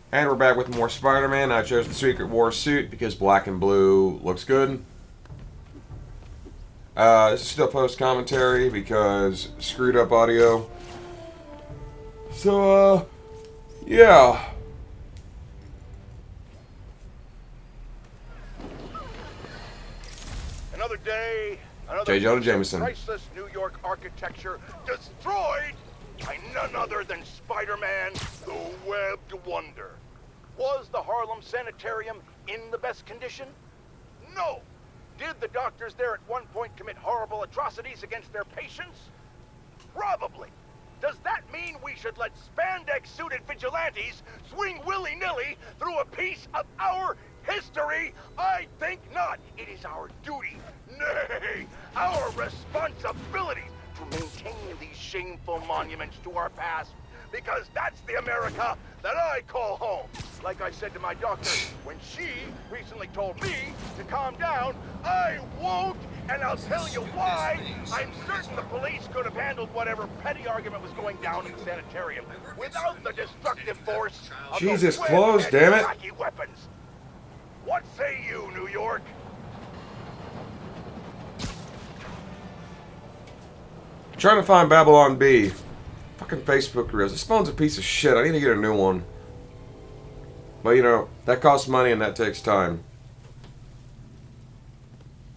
And we're back with more Spider-Man. I chose the Secret War suit because black and blue looks good. This is still post-commentary because screwed up audio. So, yeah. Another day, J. Jonah Jameson. priceless New York architecture destroyed by none other than Spider-Man, the Webbed Wonder. Was the Harlem Sanitarium in the best condition? No. Did the doctors there at one point commit horrible atrocities against their patients? Probably. Does that mean we should let spandex-suited vigilantes swing willy-nilly through a piece of our history? I think not. It is our duty, nay, our responsibility to maintain these shameful monuments to our past, because that's the America that I call home. Like I said to my doctor, when she recently told me to calm down, I won't, and I'll tell you why. I'm certain the police could have handled whatever petty argument was going down in the sanitarium without the destructive force of Jesus, those close, web-headed damn it. wacky weapons. What say you, New York? Trying to find Babylon B. Fucking Facebook Reels. This phone's a piece of shit. I need to get a new one. But you know, that costs money and that takes time.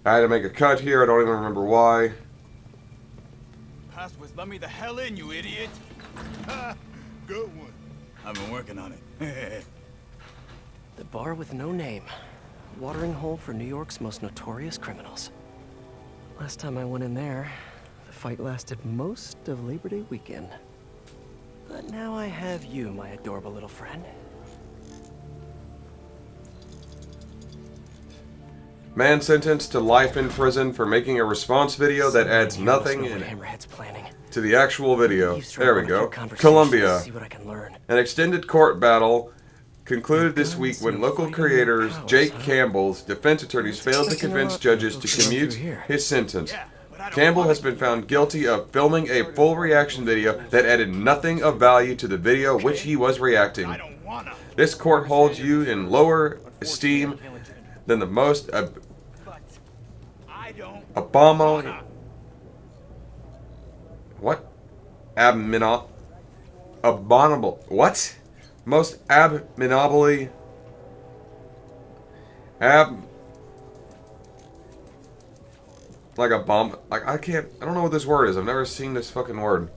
I had to make a cut here. I don't even remember why. Passwords, let me the hell in, you idiot! Good one. I've been working on it. The bar with no name. Watering hole for New York's most notorious criminals. Last time I went in there, the fight lasted most of Labor Day weekend. But now I have you, my adorable little friend. Man sentenced to life in prison for making a response video that adds nothing in Hammerhead's planning. to the actual video. Eavesdrop There we on a few go. conversations, Colombia. See what I can learn. An extended court battle concluded this week when local creators Jake Campbell's defense attorneys failed to convince judges to commute his sentence. Campbell has been found guilty of filming a full reaction video that added nothing of value to the video which he was reacting. This court holds you in lower esteem than the most abominable. What? Abominable. What? Most abominably. Like a bomb. Like, I don't know what this word is. I've never seen this fucking word.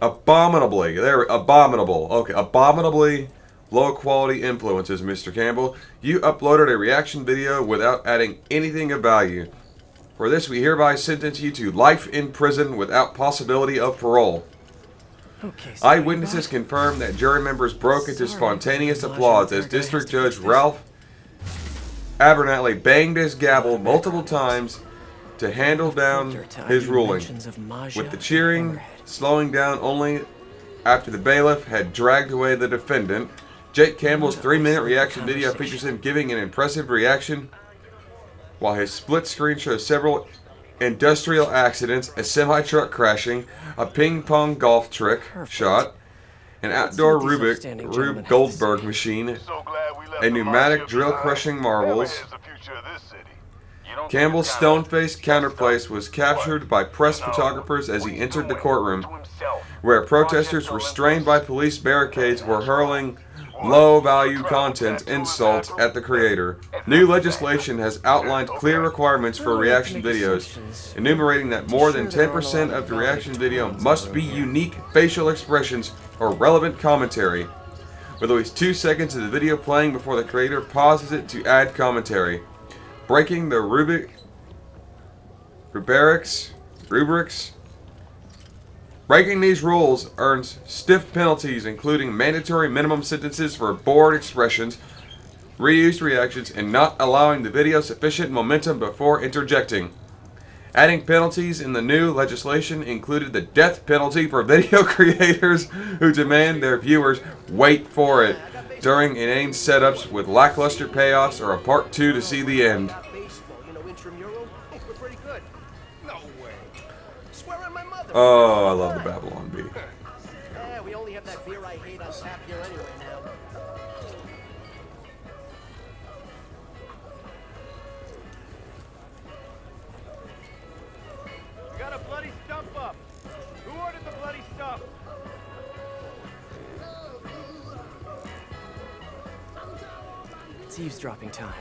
Abominably. There, abominable. Okay, abominably low quality influences, Mr. Campbell. You uploaded a reaction video without adding anything of value. For this, we hereby sentence you to life in prison without possibility of parole. Okay, Eyewitnesses confirmed that jury members broke into spontaneous applause as District Judge Ralph Abernathy banged his gavel multiple times to handle down his ruling, with the cheering slowing down only after the bailiff had dragged away the defendant. Jake Campbell's 3-minute reaction video features him giving an impressive reaction, while his split screen shows several industrial accidents, a semi-truck crashing, a ping-pong golf trick shot, an outdoor Rube Goldberg machine, a pneumatic drill crushing marbles. Campbell's stone-faced counterplace was captured by press photographers as he entered the courtroom, where protesters restrained by police barricades were hurling low-value content insults at the creator. New legislation has outlined clear requirements for reaction videos, enumerating that more than 10% of the reaction video must be unique facial expressions or relevant commentary, with at least 2 seconds of the video playing before the creator pauses it to add commentary. Breaking the rubrics. Breaking these rules earns stiff penalties, including mandatory minimum sentences for bored expressions, reused reactions, and not allowing the video sufficient momentum before interjecting. Adding penalties in the new legislation included the death penalty for video creators who demand their viewers wait for it during inane setups with lackluster payoffs or a part 2 to see the end. Oh, I love the Babylon Bee. we only have that beer I hate on tap here anyway now. We got a bloody stump up. Who ordered the bloody stump? It's eavesdropping time.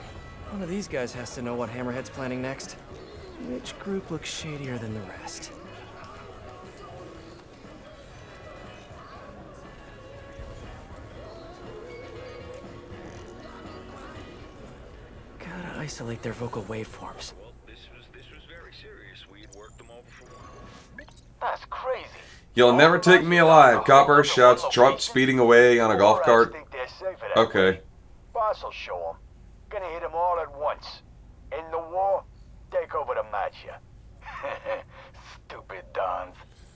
One of these guys has to know what Hammerhead's planning next. Which group looks shadier than the rest? Gotta isolate their vocal waveforms. Well, this was very serious. We had worked them all before. That's crazy. You'll never take me alive, Copper shouts Trump speeding away on a golf cart. Think they're safe at that Okay. rate. Boss will show them. Gonna hit them all at once. In the war, take over the match ya. Stupid Dons.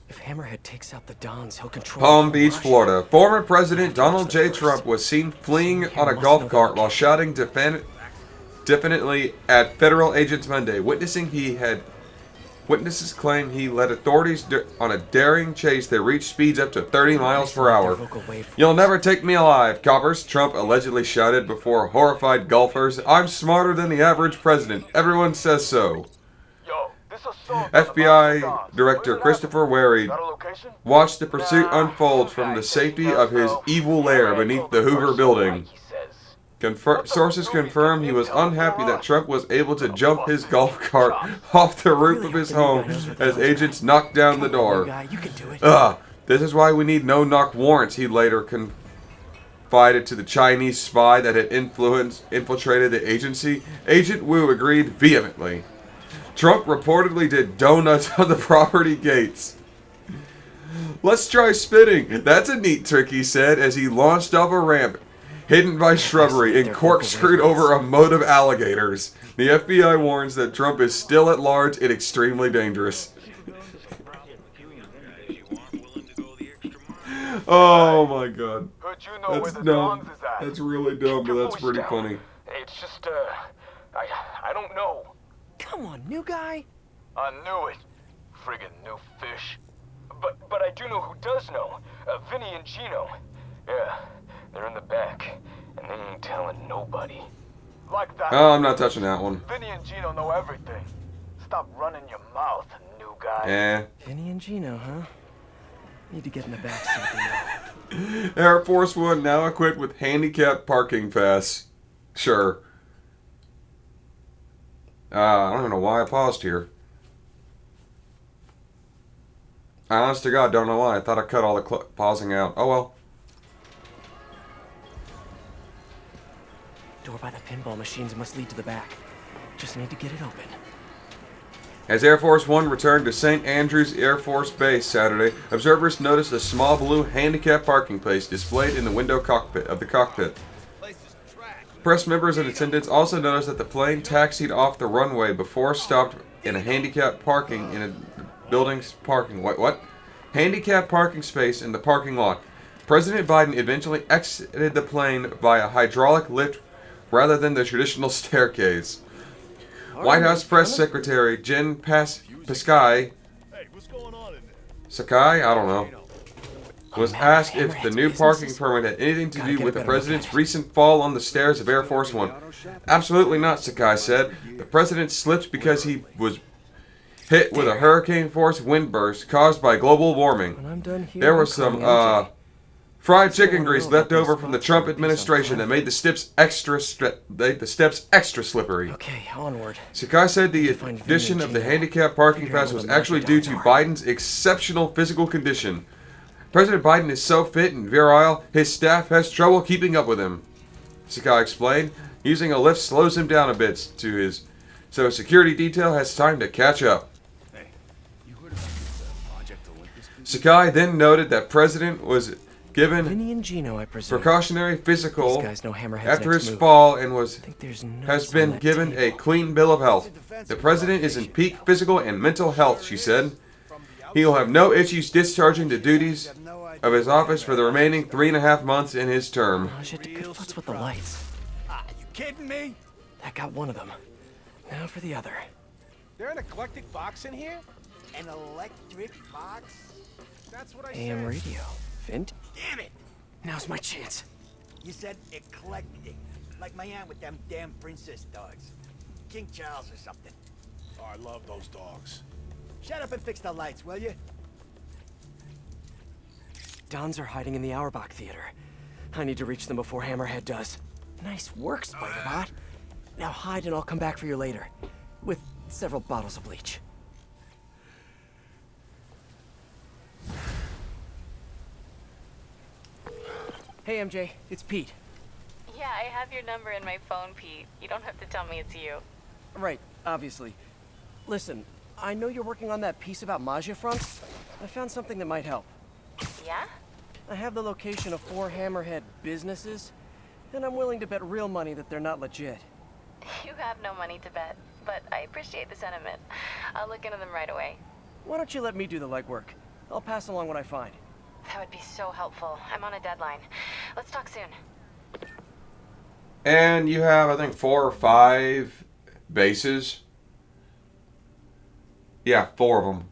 If Hammerhead takes out the Dons, he'll control Palm the Beach, Rush. Florida. Former President Donald J. Trump was seen fleeing on a golf cart while shouting definitely at federal agents Monday. Witnesses claim he led authorities on a daring chase that reached speeds up to 30 miles per hour. You'll never take me alive, coppers, Trump allegedly shouted before horrified golfers. I'm smarter than the average president. Everyone says so. Yo, this assault FBI Director Christopher Wary got a location? watched the pursuit unfold from the safety of his evil lair beneath the Hoover building. He says. Sources confirm he was unhappy that Trump was able to jump his golf cart off the roof of his home as agents knocked down the door. You can do it. This is why we need no-knock warrants, he later confided to the Chinese spy that had infiltrated the agency. Agent Wu agreed vehemently. Trump reportedly did donuts on the property gates. Let's try spinning. That's a neat trick, he said as he launched off a ramp hidden by shrubbery and corkscrewed over a moat of alligators. The FBI warns that Trump is still at large and extremely dangerous. Oh my god. But you know That's where the dumb. Dons is at. That's really dumb, but that's pretty funny. It's just, I don't know. Come on, new guy. I knew it. Friggin' new fish. But I do know who does know. Vinny and Gino. Yeah, they're in the back, and they ain't telling nobody. Like that. Oh, I'm not touching that one. Vinny and Gino know everything. Stop running your mouth, new guy. Eh. Vinny and Gino, huh? Need to get in the back seat. Air Force One now equipped with handicapped parking pass. Sure. I don't know why I paused here. I honest to God don't know why. I thought I cut all the pausing out. Oh well. Door by the pinball machines must lead to the back. Just need to get it open. As Air Force One returned to St. Andrews Air Force Base Saturday, observers noticed a small blue handicapped parking place displayed in the window cockpit of the cockpit. Press members and attendants also noticed that the plane taxied off the runway before stopped in a handicapped parking in a building's parking. What? Handicapped parking space in the parking lot. President Biden eventually exited the plane via hydraulic lift rather than the traditional staircase. White House Press Secretary Jen Psaki, Sakai, I don't know, was asked if the new parking permit had anything to do with the president's recent fall on the stairs of Air Force One. Absolutely not, Sakai said. The president slipped because he was hit with a hurricane-force windburst caused by global warming. When I'm done here, There was some fried chicken grease left over from the Trump administration that made the steps extra slippery. Okay, onward. Sakai said the addition of the handicapped parking pass was actually due to Biden's exceptional physical condition. President Biden is so fit and virile, his staff has trouble keeping up with him, Sakai explained. Using a lift slows him down a bit so a security detail has time to catch up. Hey, you heard about this Project Olympus? Sakai then noted that President was given Vinny and Gino, I presume. precautionary physical These guys know Hammerhead's after next his move. fall and I think there's notes has on been that given a table. clean bill of health. The president is in peak physical and mental health, she said. He will have no issues discharging the duties of his office for the remaining 3.5 months in his term. Oh, shit, good futz with the lights. Ah, you kidding me? That got one of them. Now for the other. There an eclectic box in here? An electric box? That's what I AM said. radio. Vint? Damn it! Now's my chance. You said eclectic. Like my aunt with them damn princess dogs. King Charles or something. Oh, I love those dogs. Shut up and fix the lights, will you? Dons are hiding in the Auerbach Theater. I need to reach them before Hammerhead does. Nice work, Spider-Bot. Now hide and I'll come back for you later. With several bottles of bleach. Hey, MJ. It's Pete. Yeah, I have your number in my phone, Pete. You don't have to tell me it's you. Right, obviously. Listen, I know you're working on that piece about Maggia fronts. I found something that might help. Yeah? I have the location of 4 Hammerhead businesses, and I'm willing to bet real money that they're not legit. You have no money to bet, but I appreciate the sentiment. I'll look into them right away. Why don't you let me do the legwork? I'll pass along what I find. That would be so helpful. I'm on a deadline. Let's talk soon. And you have, I think, 4 or 5 bases. Yeah, 4 of them.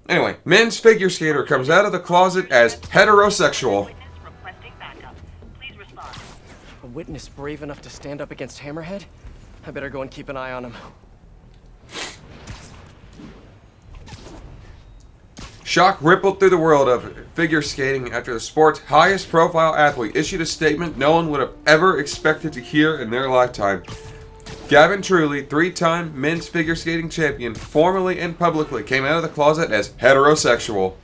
Anyway, men's figure skater comes out of the closet as heterosexual. A witness brave enough to stand up against Hammerhead? I better go and keep an eye on him. Shock rippled through the world of figure skating after the sport's highest profile athlete issued a statement no one would have ever expected to hear in their lifetime. Gavin Truly, 3-time men's figure skating champion, formally and publicly came out of the closet as heterosexual.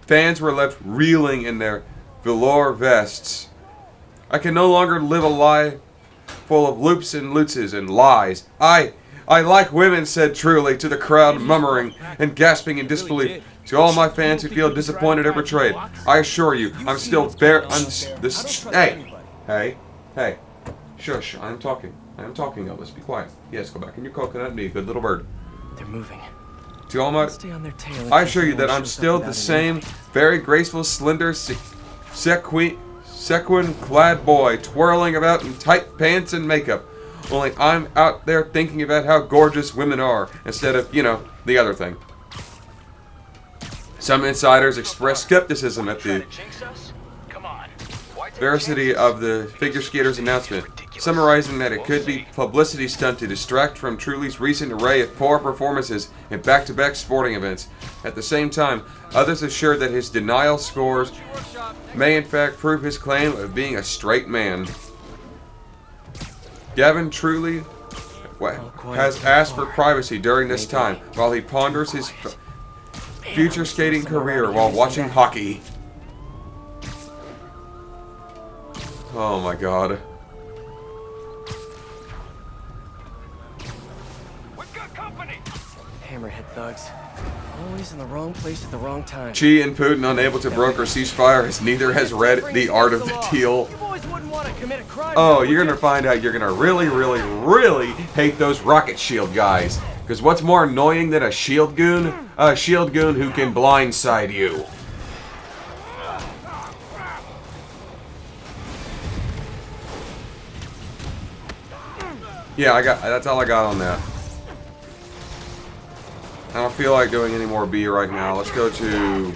Fans were left reeling in their velour vests. I can no longer live a lie full of loops and lutzes and lies. I like women, said Truly to the crowd, murmuring and gasping in disbelief. To all my fans who feel disappointed or betrayed, I assure you, I'm still very... Hey. Shush, I'm talking, Elvis. Be quiet. Yes, go back in your coconut and be a good little bird. They're moving. To all my... Stay on their tail. I assure you that I'm still the same very graceful, slender, sequin-clad boy twirling about in tight pants and makeup. Only I'm out there thinking about how gorgeous women are instead of, the other thing. Some insiders expressed skepticism at the veracity of the figure skater's announcement, summarizing that it could be a publicity stunt to distract from Truly's recent array of poor performances in back-to-back sporting events. At the same time, others assured that his denial scores may in fact prove his claim of being a straight man. Gavin Truly has asked for privacy during this time while he ponders his future skating career while watching hockey. Oh my god. We've got company. Hammerhead thugs. Always in the wrong place at the wrong time. Xi and Putin unable to broker ceasefire as neither has read The Art of the Deal. You boys wouldn't want to commit a crime. Oh, you're gonna find out you're gonna really, really, really hate those rocket shield guys. Because what's more annoying than a shield goon? A shield goon who can blindside you. Yeah, that's all I got on that. I don't feel like doing any more B right now. Let's go to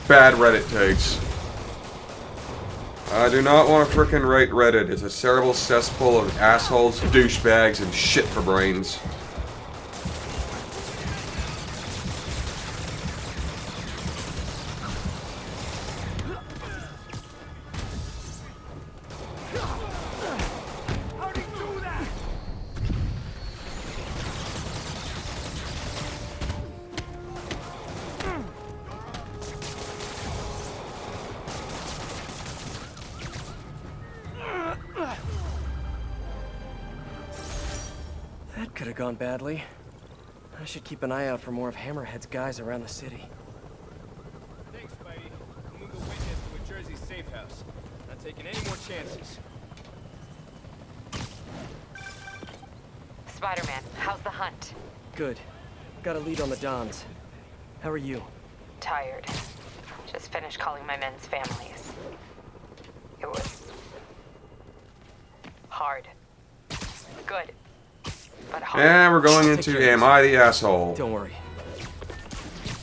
bad Reddit takes. I do not want to frickin' rate Reddit. It's a cerebral cesspool of assholes, douchebags, and shit for brains. That could have gone badly. I should keep an eye out for more of Hammerhead's guys around the city. Thanks, Spidey. I'm gonna go witness to a Jersey safe house. Not taking any more chances. Spider-Man, how's the hunt? Good. Got a lead on the Dons. How are you? Tired. Just finished calling my men's families. It was... hard. Good. But hard. And we're going into Am I the Asshole? Don't worry.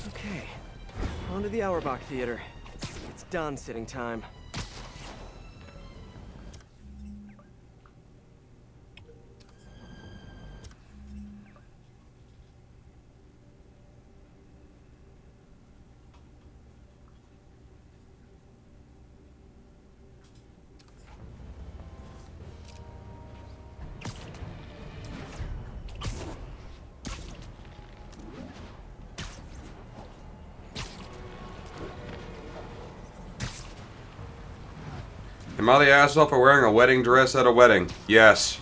Okay. On to the Auerbach Theater. It's dawn-sitting time. Am I the asshole for wearing a wedding dress at a wedding? Yes.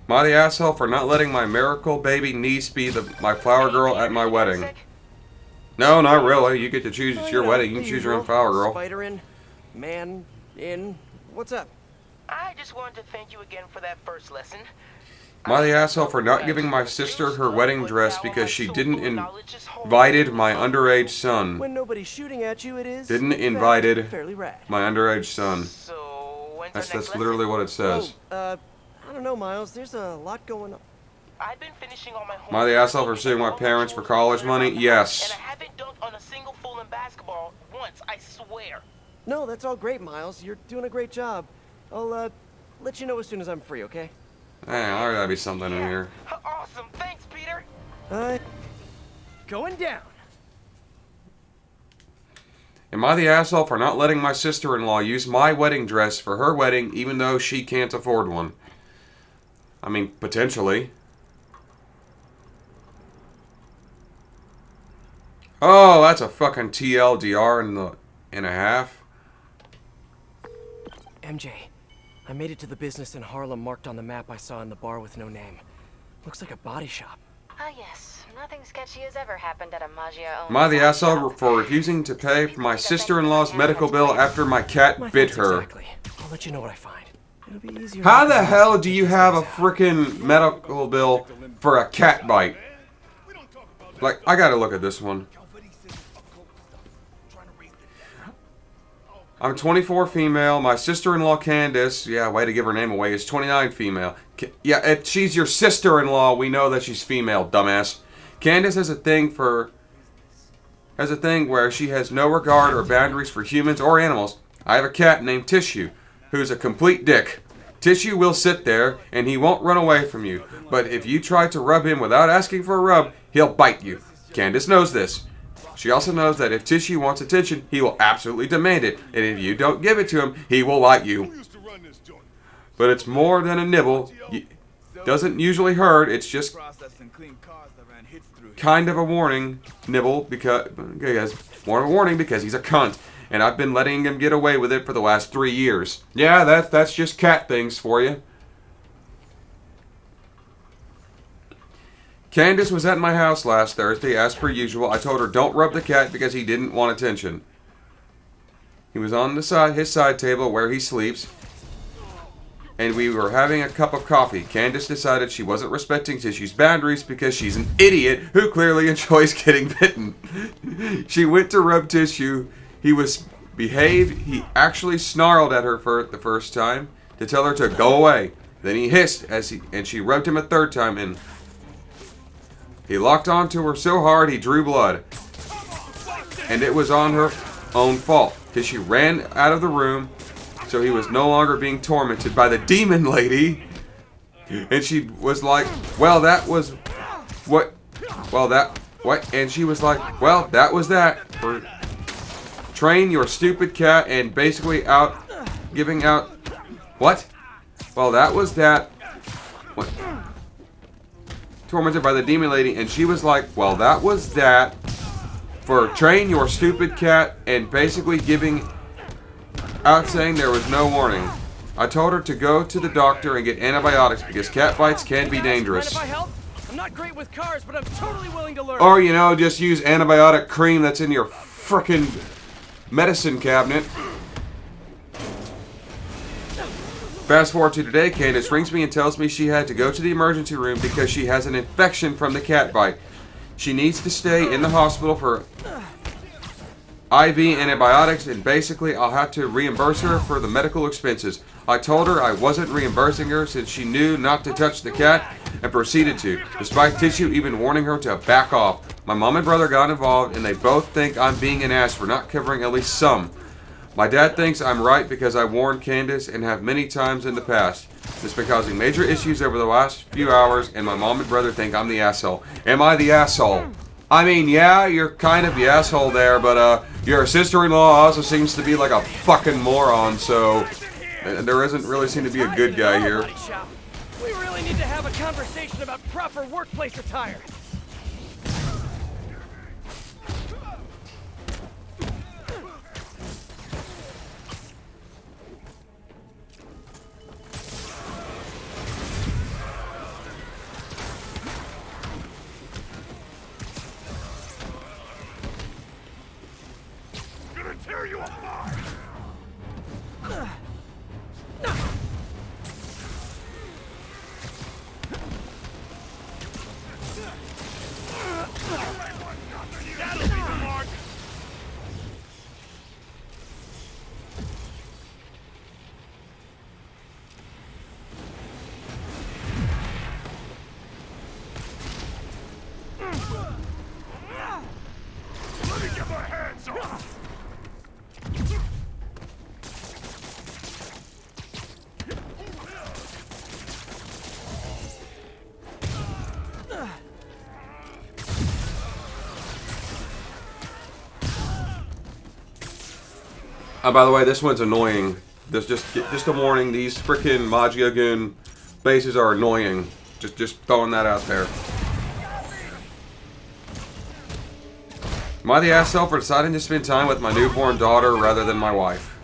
Am I the asshole for not letting my miracle baby niece be my flower girl at my wedding? No, not really. You get to choose. It's your wedding. You can choose your own flower girl. Spider-Man, man in. What's up? I just wanted to thank you again for that first lesson. Am I the asshole for not giving my sister her wedding dress because she didn't invited my underage son? When nobody's shooting at you, it is. Didn't invited fairly rad. my underage son. So, when's That's literally what it says. I don't know, Miles. There's a lot going on. I've been finishing all my homework. Am I the asshole for suing my parents for college money? Yes. And I haven't dunked on a single fool in basketball once, I swear. No, that's all great, Miles. You're doing a great job. I'll let you know as soon as I'm free, okay? Hey, there gotta be something in here. Awesome. Thanks, Peter. Going down. Am I the asshole for not letting my sister-in-law use my wedding dress for her wedding even though she can't afford one? I mean, potentially. Oh, that's a fucking TLDR and a half. MJ, I made it to the business in Harlem marked on the map I saw in the bar with no name. Looks like a body shop. Ah, yes. Nothing sketchy has ever happened at a Magia. Am I the asshole for refusing to pay for my sister-in-law's medical bill after my cat bit her? Exactly. I'll let you know what I find. It'll be easier. How the hell do you have a freaking medical bill for a cat bite? Like, I gotta look at this one. I'm 24 female. My sister-in-law Candace, yeah, way to give her name away, is 29 female. Yeah, if she's your sister-in-law, we know that she's female, dumbass. Candace has a thing where she has no regard or boundaries for humans or animals. I have a cat named Tissue, who's a complete dick. Tissue will sit there, and he won't run away from you. But if you try to rub him without asking for a rub, he'll bite you. Candace knows this. She also knows that if Tissue wants attention, he will absolutely demand it. And if you don't give it to him, he will bite you. But it's more than a nibble. Doesn't usually hurt. It's just kind of a warning nibble because more of a warning because he's a cunt. And I've been letting him get away with it for the last 3 years. Yeah, that's just cat things for you. Candace was at my house last Thursday, as per usual. I told her don't rub the cat because he didn't want attention. He was on his side table where he sleeps, and we were having a cup of coffee. Candace decided she wasn't respecting Tissue's boundaries because she's an idiot who clearly enjoys getting bitten. She went to rub Tissue. He was behaved. He actually snarled at her for the first time to tell her to go away. Then he hissed and she rubbed him a third time and he locked onto her so hard he drew blood. And it was on her own fault because she ran out of the room so he was no longer being tormented by the demon lady. And she was like, well, that was what? Well, that what? And she was like, well, that was that. For train your stupid cat and basically giving out what? Well, that was that. What? Tormented by the demon lady, and she was like, well, that was that. For train your stupid cat and basically giving out saying there was no warning. I told her to go to the doctor and get antibiotics because cat bites can be dangerous. Mind if I help? I'm not great with cars, but I'm totally willing to learn. Or, just use antibiotic cream that's in your frickin' medicine cabinet. Fast forward to today, Candace rings me and tells me she had to go to the emergency room because she has an infection from the cat bite. She needs to stay in the hospital for IV antibiotics, and basically I'll have to reimburse her for the medical expenses. I told her I wasn't reimbursing her since she knew not to touch the cat and proceeded to, despite Tissue even warning her to back off. My mom and brother got involved and they both think I'm being an ass for not covering at least some. My dad thinks I'm right because I warned Candace and have many times in the past. It's been causing major issues over the last few hours, and my mom and brother think I'm the asshole. Am I the asshole? I mean, yeah, you're kind of the asshole there, but your sister-in-law also seems to be like a fucking moron, so there doesn't really seem to be a good guy here. We really need to have a conversation about proper workplace attire. Tear you apart! That'll be the mark! Let me get my hands off! By the way, this one's annoying. There's just a warning. These frickin' Magyagun bases are annoying. Just throwing that out there. Am I the asshole for deciding to spend time with my newborn daughter rather than my wife?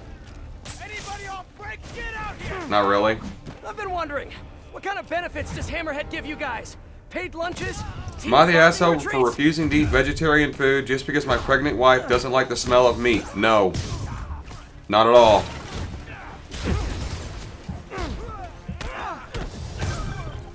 Anybody off break, get out here! Not really. I've been wondering, what kind of benefits does Hammerhead give you guys? Paid lunches? Am I the asshole for refusing to eat vegetarian food just because my pregnant wife doesn't like the smell of meat? No. Not at all.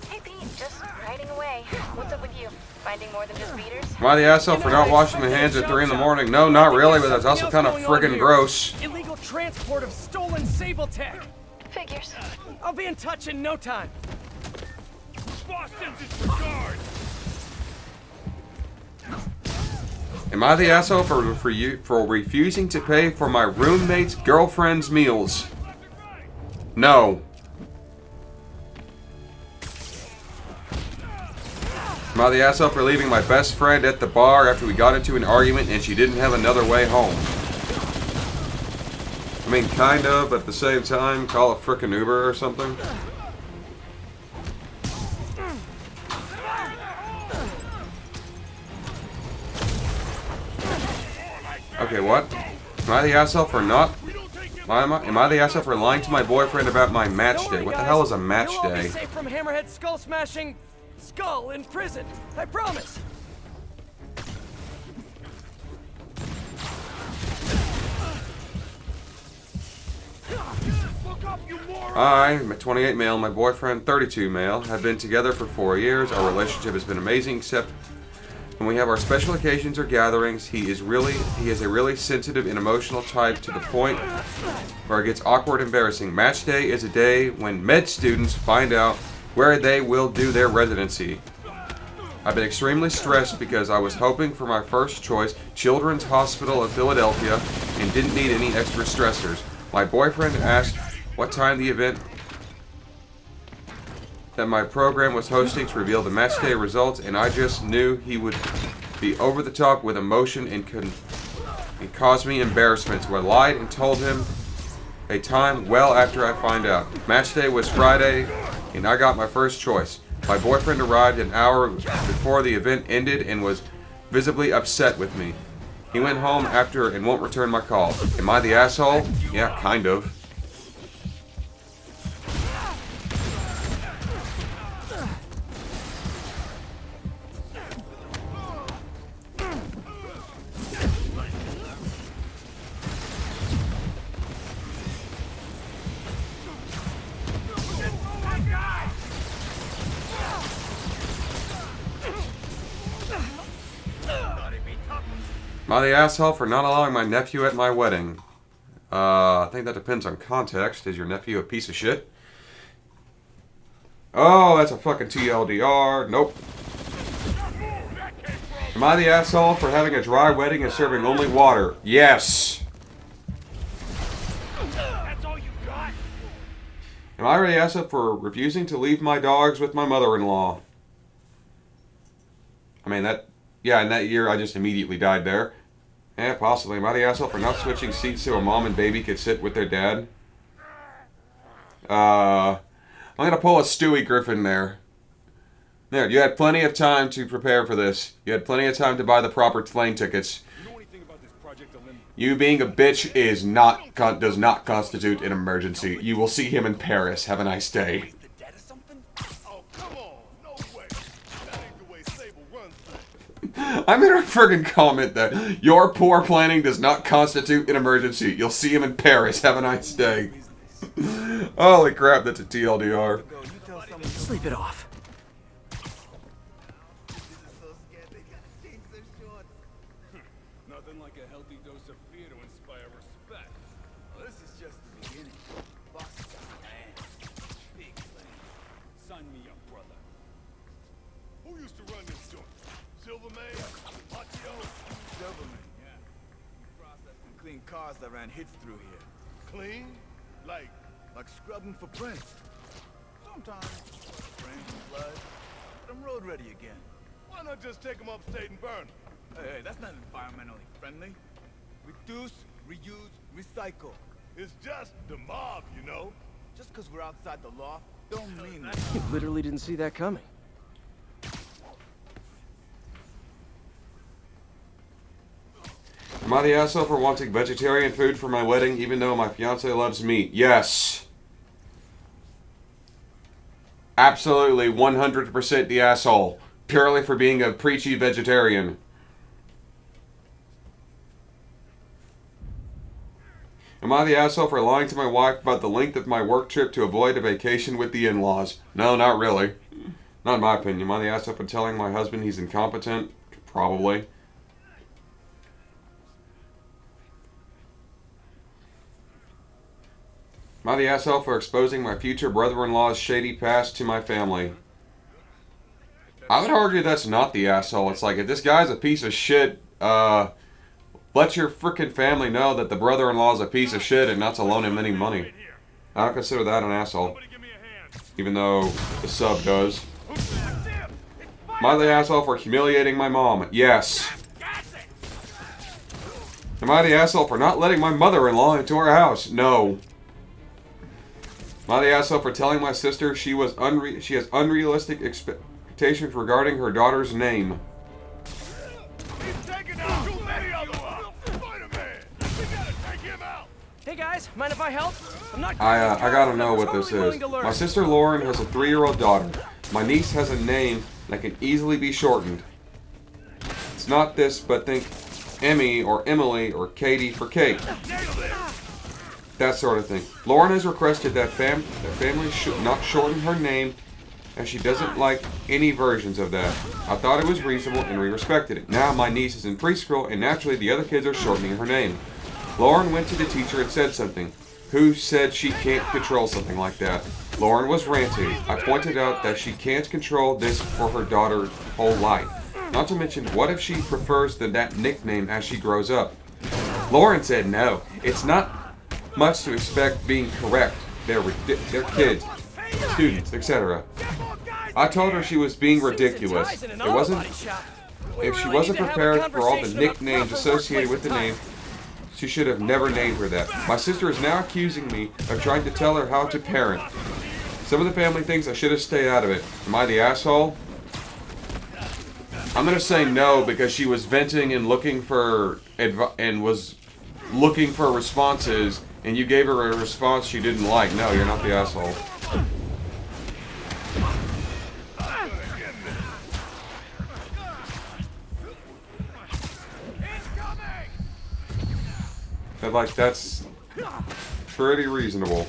Hey Pete, just riding away. What's up with you? Finding more than just beaters? Am I the asshole for not washing my hands at 3 in the morning? No, not really, but that's also kind of friggin' gross. Illegal transport of stolen Sable Tech. Figures. I'll be in touch in no time. Boston disregard! Am I the asshole for refusing to pay for my roommate's girlfriend's meals? No. Am I the asshole for leaving my best friend at the bar after we got into an argument and she didn't have another way home? I mean, kind of, but at the same time, call a frickin' Uber or something. Okay, what? Am I the asshole for not? Am I the asshole for lying to my boyfriend about my match day? What the hell is a match You'll all be day? safe from Hammerhead's skull-smashing skull in prison. I promise. I'm 28 male, my boyfriend 32 male, have been together for 4 years. Our relationship has been amazing, except when we have our special occasions or gatherings. He is a really sensitive and emotional type to the point where it gets awkward and embarrassing. Match day is a day when med students find out where they will do their residency. I've been extremely stressed because I was hoping for my first choice, Children's Hospital of Philadelphia, and didn't need any extra stressors. My boyfriend asked what time the event that my program was hosting to reveal the match day results, and I just knew he would be over the top with emotion and cause me embarrassment. So I lied and told him a time well after I find out. Match day was Friday, and I got my first choice. My boyfriend arrived an hour before the event ended and was visibly upset with me. He went home after and won't return my call. Am I the asshole? Yeah, kind of. Am I the asshole for not allowing my nephew at my wedding? I think that depends on context. Is your nephew a piece of shit? Oh, that's a fucking TLDR. Nope. Am I the asshole for having a dry wedding and serving only water? Yes. That's all you got? Am I the asshole for refusing to leave my dogs with my mother-in-law? I mean, yeah, in that year I just immediately died there. Yeah, possibly. Am I the asshole for not switching seats so a mom and baby could sit with their dad? I'm gonna pull a Stewie Griffin there. There, you had plenty of time to prepare for this. You had plenty of time to buy the proper plane tickets. You know anything about this Project Olympus? You being a bitch does not constitute an emergency. You will see him in Paris. Have a nice day. Oh, come on. No way. That ain't the way Sable runs things. I'm gonna friggin' comment that your poor planning does not constitute an emergency. You'll see him in Paris. Have a nice day. Holy crap, that's a TLDR. Sleep it off. Nothing like a healthy dose of fear to inspire respect. Well, this is just the beginning. Boss is a man. Big thing. Sign me up, brother. Who used to run this joint? Silverman? Patio? Silverman, yeah. He processed and cleaned cars that ran hits through here. Clean? Like Scrubbing for prints. Sometimes prints and blood. But I'm road ready again. why not just take them upstate and burn them? Hey, that's not environmentally friendly. Reduce, reuse, recycle. It's just the mob, you know. Just because we're outside the law, don't mean that. You literally didn't see that coming. Am I the asshole for wanting vegetarian food for my wedding even though my fiance loves meat? Yes. Absolutely 100% the asshole. Purely for being a preachy vegetarian. Am I the asshole for lying to my wife about the length of my work trip to avoid a vacation with the in-laws? No, not really. Not in my opinion. Am I the asshole for telling my husband he's incompetent? Probably. Am I the asshole for exposing my future brother-in-law's shady past to my family? I would argue that's not the asshole. It's like, if this guy's a piece of shit, let your frickin' family know that the brother-in-law is a piece of shit and not to loan him any money. I don't consider that an asshole. Even though the sub does. Am I the asshole for humiliating my mom? Yes. Am I the asshole for not letting my mother-in-law into our house? No. Am I the asshole for telling my sister she has unrealistic expectations regarding her daughter's name? He's taking out too many of them. Spider-Man, we gotta take him out. Hey guys, mind if I help? I'm not. I gotta know what this is. My sister Lauren has a 3-year-old daughter. My niece has a name that can easily be shortened. It's not this, but think Emmy or Emily or Katie for Kate. That sort of thing. Lauren has requested that family should not shorten her name, as she doesn't like any versions of that. I thought it was reasonable and we respected it. Now my niece is in preschool and naturally the other kids are shortening her name. Lauren went to the teacher and said something. Who said she can't control something like that? Lauren was ranting. I pointed out that she can't control this for her daughter's whole life. Not to mention, what if she prefers that nickname as she grows up? Lauren said no. It's not much to expect being correct. They're kids, students, etc. I told her she was being ridiculous. If she wasn't prepared for all the nicknames associated with the name, she should have never named her that. My sister is now accusing me of trying to tell her how to parent. Some of the family thinks I should have stayed out of it. Am I the asshole? I'm gonna say no because she was venting and looking for responses, and you gave her a response she didn't like. No, you're not the asshole. But like, that's pretty reasonable.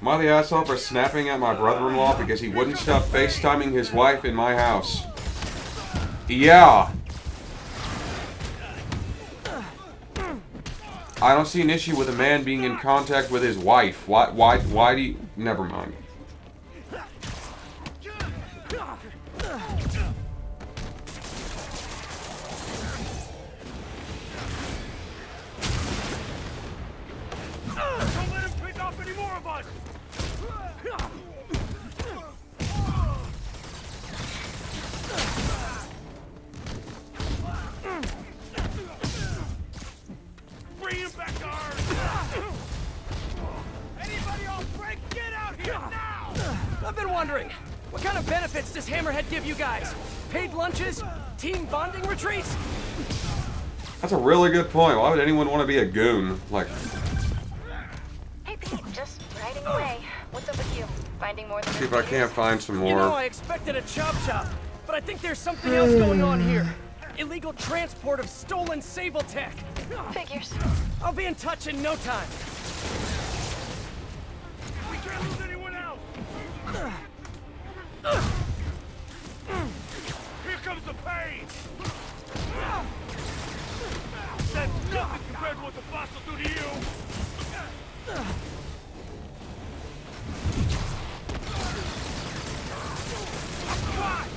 Am I the asshole for snapping at my brother-in-law because he wouldn't stop FaceTiming his wife in my house? Yeah. I don't see an issue with a man being in contact with his wife. Why do you... Never mind. Don't let him pick off any more of us! Bring him back to Earth! Anybody on break, get out here now! I've been wondering, what kind of benefits does Hammerhead give you guys? Paid lunches? Team bonding retreats? That's a really good point. Why would anyone want to be a goon? Like... Hey, Pete, just riding away. What's up with you? Finding more than See if I can't find some more. You know, I expected a chop shop, but I think there's something else going on here. Illegal transport of stolen Sable tech. Figures. I'll be in touch in no time. We can't lose anyone else! Here comes the pain! That's nothing compared to what the fossils do to you! What?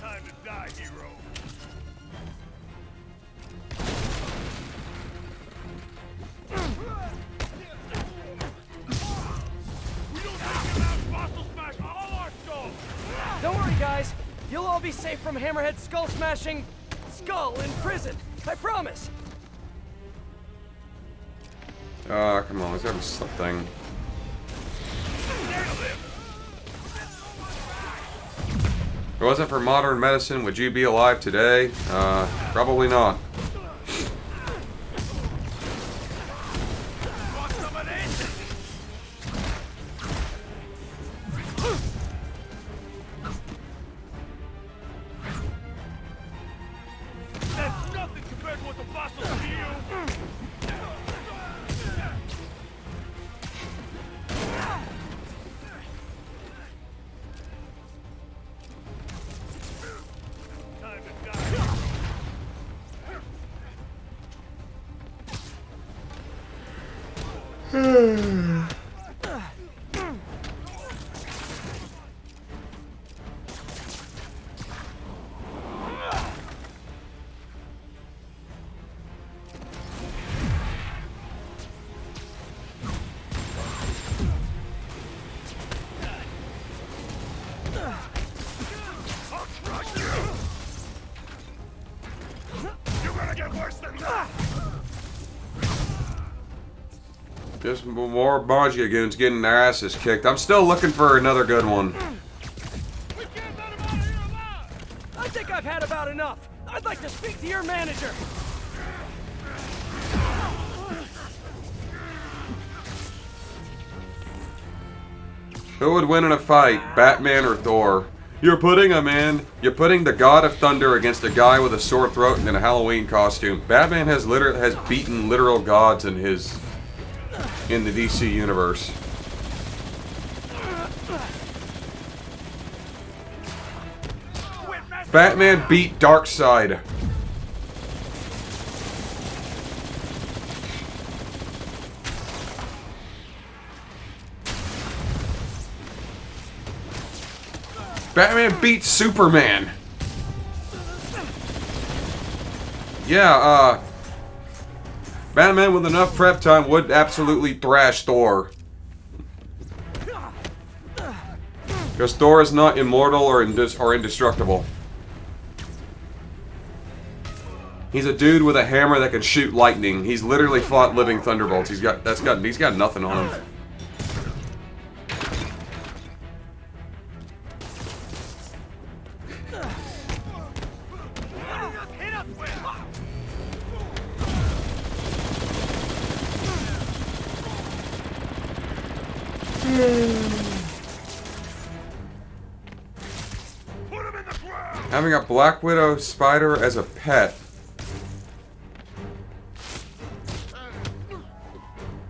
Time to die, hero. We don't take him out, fossil smash all our skulls! Don't worry, guys. You'll all be safe from Hammerhead's skull-smashing skull in prison. I promise. Come on, let's have something. If it wasn't for modern medicine, would you be alive today? Probably not. Want some of this? That's nothing compared to what the fossils do to you! Time to die. I'll crush you! You're gonna get worse than that! Just more Maggia goons getting their asses kicked. I'm still looking for another good one. We can't let him out of here alive! I think I've had about enough. I'd like to speak to your manager. Who would win in a fight, Batman or Thor? You're putting the God of Thunder against a guy with a sore throat and in a Halloween costume. Batman has beaten literal gods in the DC universe. Batman beat Darkseid. Batman beat Superman. Yeah, Batman with enough prep time would absolutely thrash Thor. Because Thor is not immortal or indestructible. He's a dude with a hammer that can shoot lightning. He's literally fought living thunderbolts. He's got nothing on him. Having a Black Widow spider as a pet.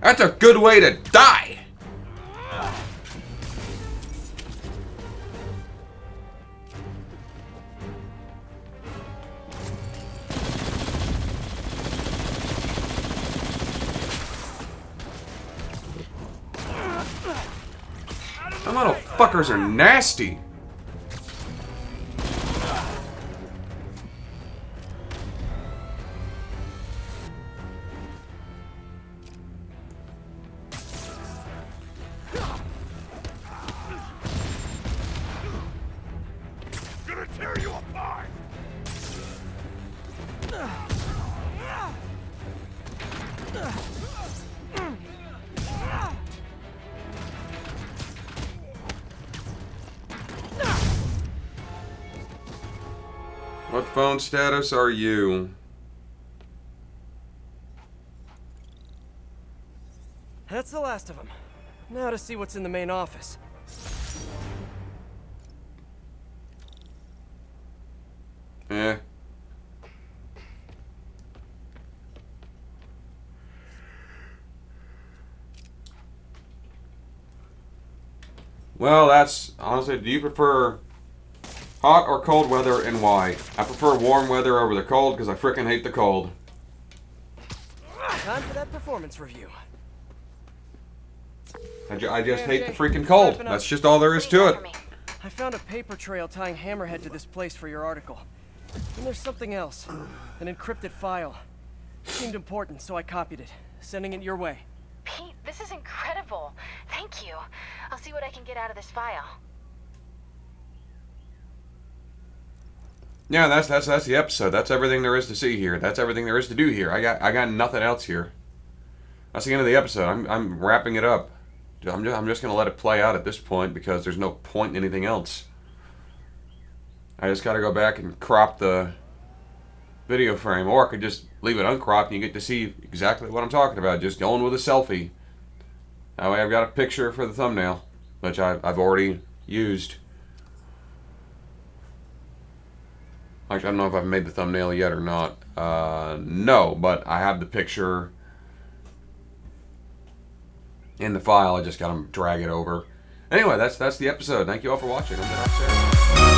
That's a good way to die. Them little fuckers are nasty. Gonna tear you apart! What phone status are you? That's the last of them. Now to see what's in the main office. Eh. Well, that's honestly, do you prefer hot or cold weather and why? I prefer warm weather over the cold because I frickin' hate the cold. Time for that performance review. I just hate the freaking cold. That's just all there is to it. I found a paper trail tying Hammerhead to this place for your article. And there's something else. An encrypted file. It seemed important, so I copied it. Sending it your way. Pete, this is incredible. Thank you. I'll see what I can get out of this file. Yeah, that's the episode. That's everything there is to see here. That's everything there is to do here. I got nothing else here. That's the end of the episode. I'm wrapping it up. I'm just gonna let it play out at this point because there's no point in anything else. I just gotta go back and crop the video frame, or I could just leave it uncropped and you get to see exactly what I'm talking about. Just going with a selfie. That way I've got a picture for the thumbnail, which I've already used. Actually, I don't know if I've made the thumbnail yet or not. No, but I have the picture in the file. I just gotta drag it over. Anyway, that's the episode. Thank you all for watching. I'm TheDarkSeraph.